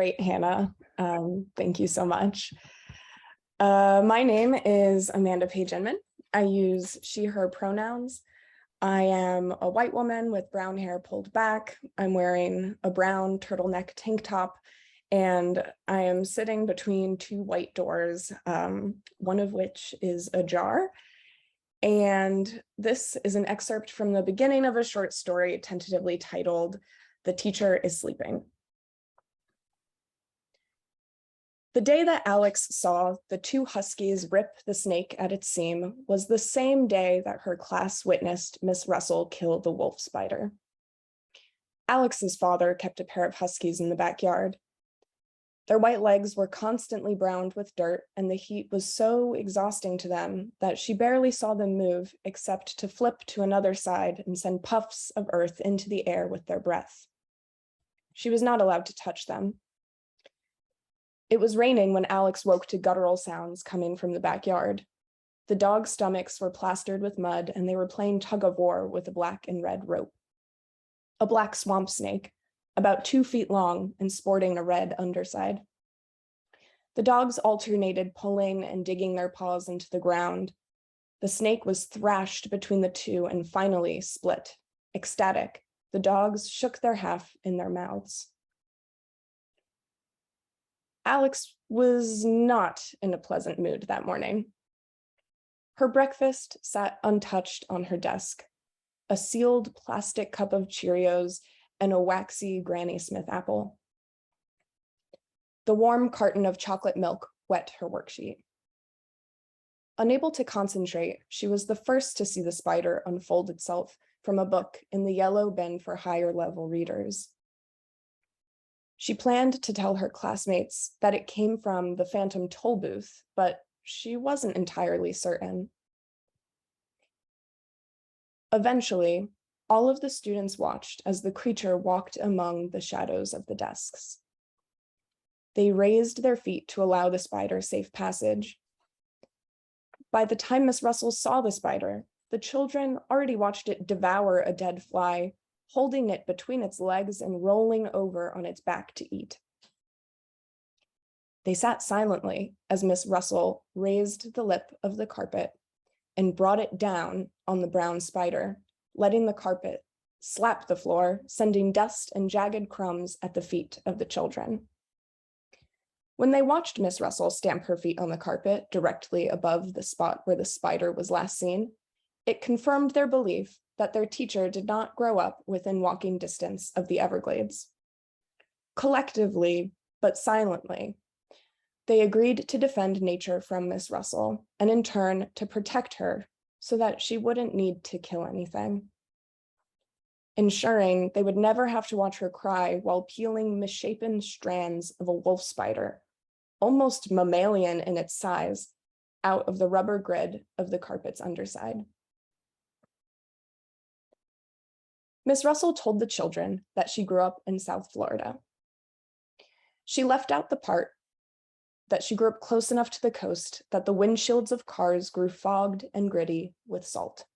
Great, Hannah. Thank you so much. My name is Amanda Paige Inman. I use she, her pronouns. I am a white woman with brown hair pulled back. I'm wearing a brown turtleneck tank top, and I am sitting between two white doors, one of which is ajar. And this is an excerpt from the beginning of a short story tentatively titled, "The Teacher is Sleeping." The day that Alex saw the two huskies rip the snake at its seam was the same day that her class witnessed Miss Russell kill the wolf spider. Alex's father kept a pair of huskies in the backyard. Their white legs were constantly browned with dirt, and the heat was so exhausting to them that she barely saw them move except to flip to another side and send puffs of earth into the air with their breath. She was not allowed to touch them. It was raining when Alex woke to guttural sounds coming from the backyard. The dogs' stomachs were plastered with mud, and they were playing tug-of-war with a black and red rope. A black swamp snake, about 2 feet long and sporting a red underside. The dogs alternated pulling and digging their paws into the ground. The snake was thrashed between the two and finally split. Ecstatic, the dogs shook their half in their mouths. Alex was not in a pleasant mood that morning. Her breakfast sat untouched on her desk, a sealed plastic cup of Cheerios and a waxy Granny Smith apple. The warm carton of chocolate milk wet her worksheet. Unable to concentrate, she was the first to see the spider unfold itself from a book in the yellow bin for higher level readers. She planned to tell her classmates that it came from the phantom toll booth, but she wasn't entirely certain. Eventually, all of the students watched as the creature walked among the shadows of the desks. They raised their feet to allow the spider safe passage. By the time Miss Russell saw the spider, the children already watched it devour a dead fly, holding it between its legs and rolling over on its back to eat. They sat silently as Miss Russell raised the lip of the carpet and brought it down on the brown spider, letting the carpet slap the floor, sending dust and jagged crumbs at the feet of the children. When they watched Miss Russell stamp her feet on the carpet directly above the spot where the spider was last seen, it confirmed their belief that their teacher did not grow up within walking distance of the Everglades. Collectively, but silently, they agreed to defend nature from Miss Russell, and in turn to protect her so that she wouldn't need to kill anything, ensuring they would never have to watch her cry while peeling misshapen strands of a wolf spider, almost mammalian in its size, out of the rubber grid of the carpet's underside. Miss Russell told the children that she grew up in South Florida. She left out the part that she grew up close enough to the coast that the windshields of cars grew fogged and gritty with salt.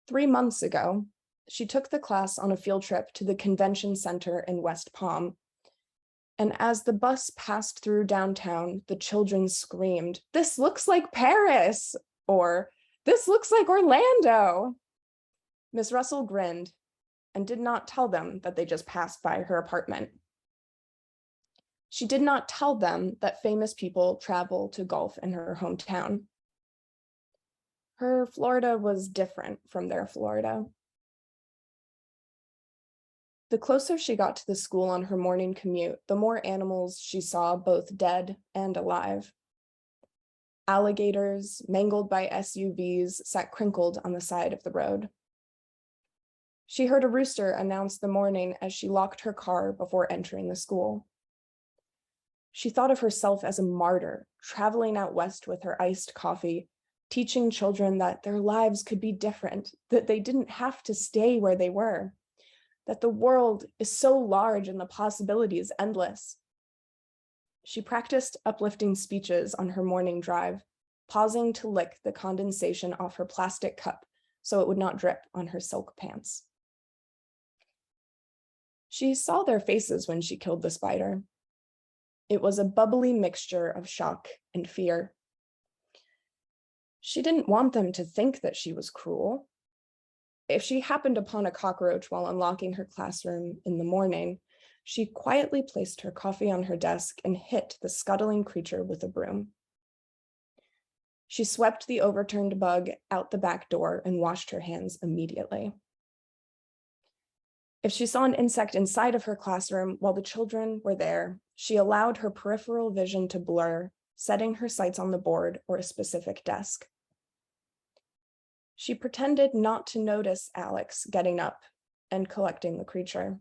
3 months ago, she took the class on a field trip to the convention center in West Palm. And as the bus passed through downtown, the children screamed, "This looks like Paris!" or "This looks like Orlando!" Miss Russell grinned and did not tell them that they just passed by her apartment. She did not tell them that famous people travel to golf in her hometown. Her Florida was different from their Florida. The closer she got to the school on her morning commute, the more animals she saw, both dead and alive. Alligators, mangled by SUVs, sat crinkled on the side of the road. She heard a rooster announce the morning as she locked her car before entering the school. She thought of herself as a martyr, traveling out west with her iced coffee, teaching children that their lives could be different, that they didn't have to stay where they were, that the world is so large and the possibilities endless. She practiced uplifting speeches on her morning drive, pausing to lick the condensation off her plastic cup so it would not drip on her silk pants. She saw their faces when she killed the spider. It was a bubbly mixture of shock and fear. She didn't want them to think that she was cruel. If she happened upon a cockroach while unlocking her classroom in the morning, she quietly placed her coffee on her desk and hit the scuttling creature with a broom. She swept the overturned bug out the back door and washed her hands immediately. If she saw an insect inside of her classroom while the children were there, she allowed her peripheral vision to blur, setting her sights on the board or a specific desk. She pretended not to notice Alex getting up and collecting the creature.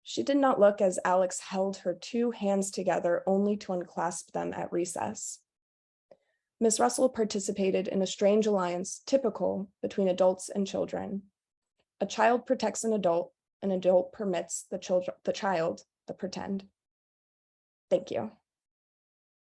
She did not look as Alex held her two hands together only to unclasp them at recess. Miss Russell participated in a strange alliance typical between adults and children. A child protects an adult permits the child to pretend. Thank you.